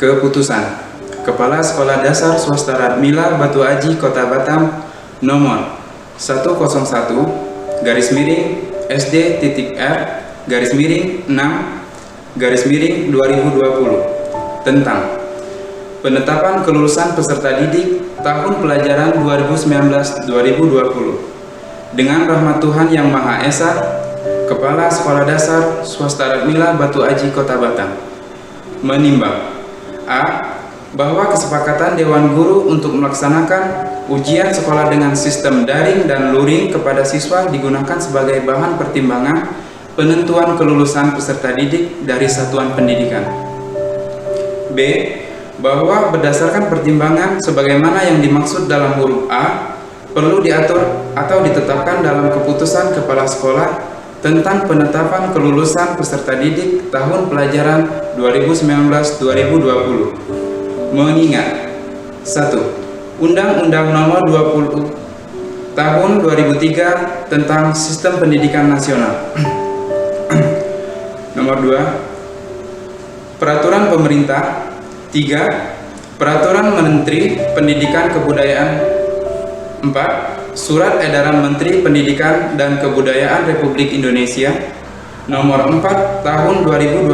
Keputusan Kepala Sekolah Dasar Swasta Radmila Batu Aji Kota Batam nomor 101-R-6-2020 tentang penetapan kelulusan peserta didik tahun pelajaran 2019-2020 dengan rahmat Tuhan Yang Maha Esa, Kepala Sekolah Dasar Swasta Radmila Batu Aji Kota Batam menimbang A. Bahwa kesepakatan Dewan Guru untuk melaksanakan ujian sekolah dengan sistem daring dan luring kepada siswa digunakan sebagai bahan pertimbangan penentuan kelulusan peserta didik dari satuan pendidikan. B. Bahwa berdasarkan pertimbangan sebagaimana yang dimaksud dalam huruf A, perlu diatur atau ditetapkan dalam keputusan Kepala Sekolah tentang penetapan kelulusan peserta didik tahun pelajaran 2019-2020. Mengingat 1. Undang-Undang Nomor 20 Tahun 2003 tentang Sistem Pendidikan Nasional. Nomor 2. Peraturan Pemerintah. 3. Peraturan Menteri Pendidikan Kebudayaan. 4. Surat Edaran Menteri Pendidikan dan Kebudayaan Republik Indonesia Nomor 4 Tahun 2020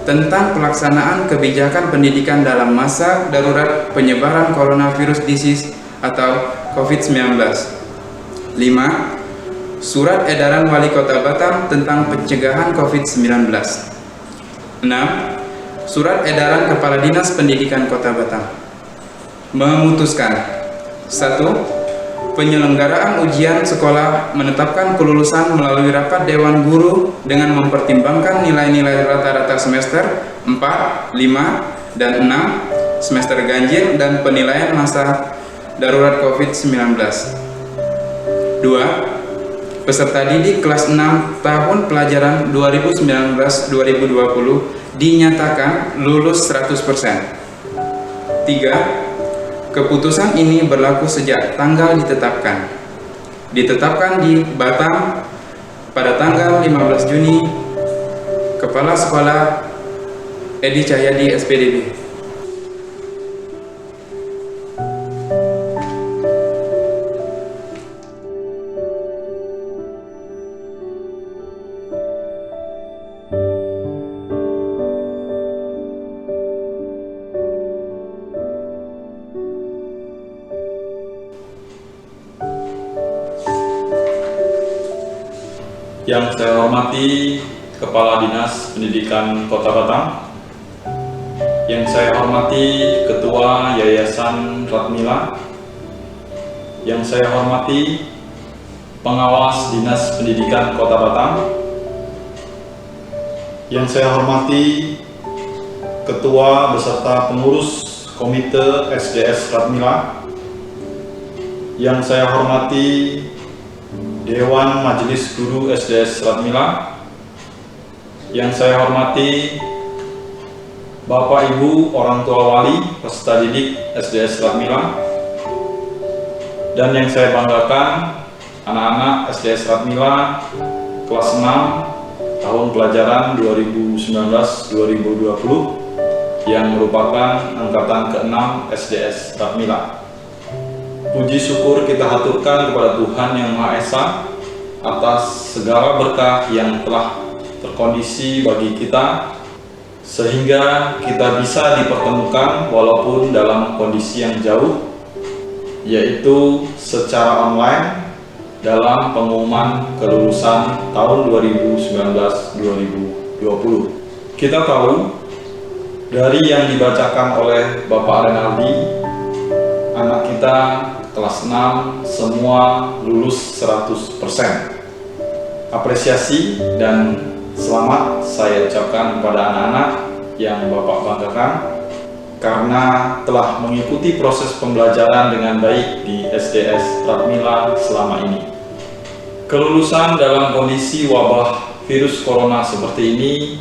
tentang pelaksanaan kebijakan pendidikan dalam masa darurat penyebaran coronavirus disease atau COVID-19. 5. Surat Edaran Wali Kota Batam tentang pencegahan COVID-19. 6. Surat Edaran Kepala Dinas Pendidikan Kota Batam. Memutuskan 1. Penyelenggaraan ujian sekolah menetapkan kelulusan melalui rapat Dewan Guru dengan mempertimbangkan nilai-nilai rata-rata semester 4, 5, dan 6, semester ganjil, dan penilaian masa darurat COVID-19. 2. Peserta didik kelas 6 tahun pelajaran 2019-2020 dinyatakan lulus 100%. 3. Keputusan ini berlaku sejak tanggal ditetapkan di Batam pada tanggal 15 Juni. Kepala Sekolah Edi Cahyadi, SPDB. Yang saya hormati Kepala Dinas Pendidikan Kota Batam, yang saya hormati Ketua Yayasan Radmila, yang saya hormati Pengawas Dinas Pendidikan Kota Batam, yang saya hormati Ketua beserta pengurus Komite SDS Radmila, yang saya hormati Dewan Majelis Guru SDS Radmila, yang saya hormati Bapak Ibu orang tua wali peserta didik SDS Radmila, dan yang saya banggakan anak-anak SDS Radmila kelas 6 tahun pelajaran 2019-2020 yang merupakan angkatan ke-6 SDS Radmila. Puji syukur kita haturkan kepada Tuhan Yang Maha Esa atas segala berkah yang telah terkondisi bagi kita, sehingga kita bisa dipertemukan walaupun dalam kondisi yang jauh, yaitu secara online dalam pengumuman kelulusan tahun 2019-2020. Kita tahu dari yang dibacakan oleh Bapak Renaldi, anak kita kelas 6 semua lulus 100%. Apresiasi dan selamat saya ucapkan kepada anak-anak yang Bapak banggakan karena telah mengikuti proses pembelajaran dengan baik di SDS Radmila selama ini. Kelulusan dalam kondisi wabah virus corona seperti ini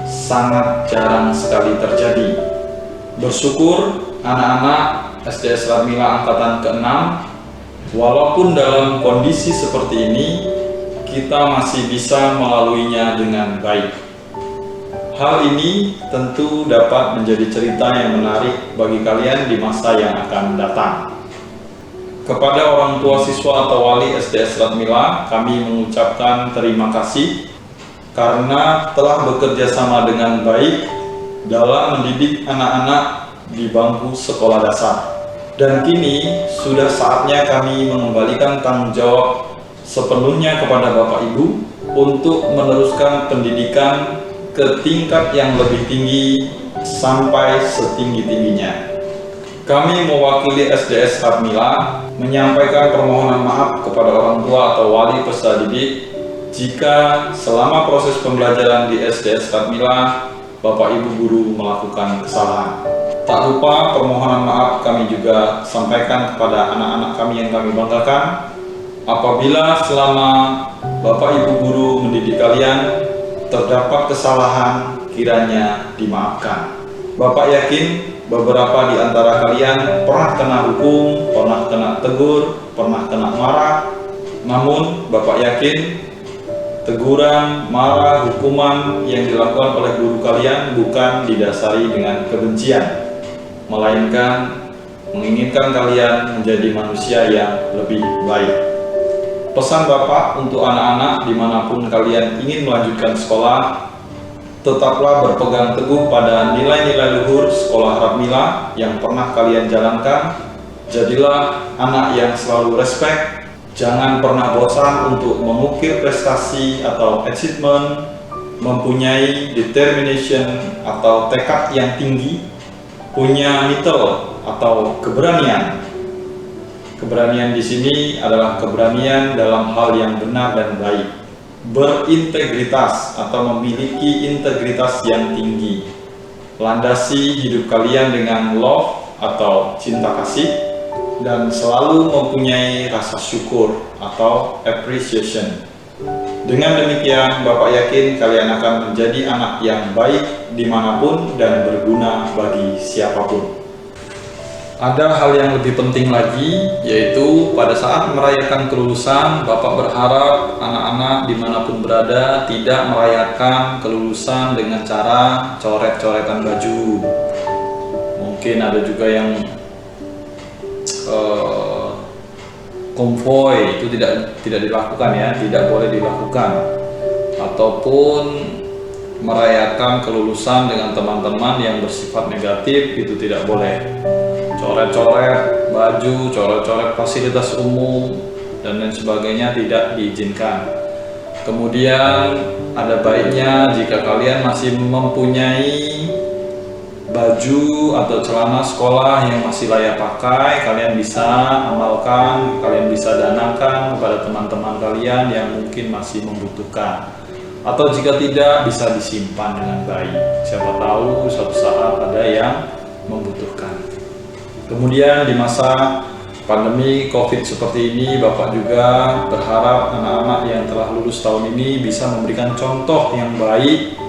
sangat jarang sekali terjadi. Bersyukur anak-anak SDS Radmila angkatan ke-6, walaupun dalam kondisi seperti ini, kita masih bisa melaluinya dengan baik. Hal ini tentu dapat menjadi cerita yang menarik bagi kalian di masa yang akan datang. Kepada orang tua siswa atau wali SDS Serat Mila, kami mengucapkan terima kasih karena telah bekerja sama dengan baik dalam mendidik anak-anak di bangku sekolah dasar. Dan kini sudah saatnya kami mengembalikan tanggung jawab sepenuhnya kepada Bapak Ibu untuk meneruskan pendidikan ke tingkat yang lebih tinggi sampai setinggi-tingginya. Kami mewakili SDS Serat Mila menyampaikan permohonan maaf kepada orang tua atau wali peserta didik jika selama proses pembelajaran di SDS Serat Mila Bapak Ibu guru melakukan kesalahan. Tak lupa permohonan maaf kami juga sampaikan kepada anak-anak kami yang kami banggakan apabila selama Bapak Ibu guru mendidik kalian terdapat kesalahan, kiranya dimaafkan. Bapak yakin beberapa di antara kalian pernah kena hukum, pernah kena tegur, pernah kena marah. Namun Bapak yakin teguran, marah, hukuman yang dilakukan oleh guru kalian bukan didasari dengan kebencian, melainkan menginginkan kalian menjadi manusia yang lebih baik. Pesan Bapak untuk anak-anak dimanapun kalian ingin melanjutkan sekolah, tetaplah berpegang teguh pada nilai-nilai luhur sekolah Serat Mila yang pernah kalian jalankan. Jadilah anak yang selalu respect, jangan pernah bosan untuk mengukir prestasi atau achievement, mempunyai determination atau tekad yang tinggi, punya mettle atau keberanian. Keberanian di sini adalah keberanian dalam hal yang benar dan baik, berintegritas atau memiliki integritas yang tinggi, landasi hidup kalian dengan love atau cinta kasih, dan selalu mempunyai rasa syukur atau appreciation. Dengan demikian, Bapak yakin kalian akan menjadi anak yang baik dimanapun dan berguna bagi siapapun. Ada hal yang lebih penting lagi, yaitu pada saat merayakan kelulusan, Bapak berharap anak-anak dimanapun berada tidak merayakan kelulusan dengan cara coret-coretan baju. Mungkin ada juga yang konvoy, itu tidak dilakukan ya, tidak boleh dilakukan. Ataupun merayakan kelulusan dengan teman-teman yang bersifat negatif, itu tidak boleh. Coret-coret baju, coret-coret fasilitas umum, dan lain sebagainya tidak diizinkan. Kemudian ada baiknya jika kalian masih mempunyai baju atau celana sekolah yang masih layak pakai, kalian bisa amalkan, kalian bisa danakan kepada teman-teman kalian yang mungkin masih membutuhkan. Atau jika tidak, bisa disimpan dengan baik. Siapa tahu suatu saat ada yang membutuhkan. Kemudian di masa pandemi COVID seperti ini, Bapak juga berharap anak-anak yang telah lulus tahun ini bisa memberikan contoh yang baik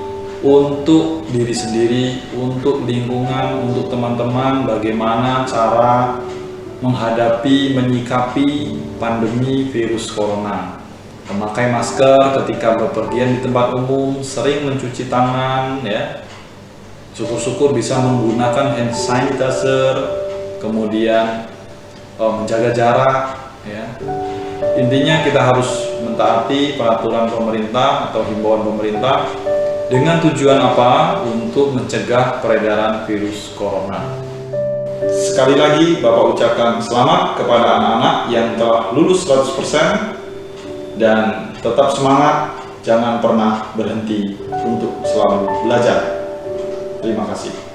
untuk diri sendiri, untuk lingkungan, untuk teman-teman, bagaimana cara menghadapi, menyikapi pandemi virus corona. Memakai masker ketika bepergian di tempat umum, sering mencuci tangan, ya. Syukur-syukur bisa menggunakan hand sanitizer, kemudian menjaga jarak, ya. Intinya kita harus mentaati peraturan pemerintah atau himbauan pemerintah dengan tujuan apa? Untuk mencegah peredaran virus corona. Sekali lagi Bapak ucapkan selamat kepada anak-anak yang telah lulus 100% dan tetap semangat, jangan pernah berhenti untuk selalu belajar. Terima kasih.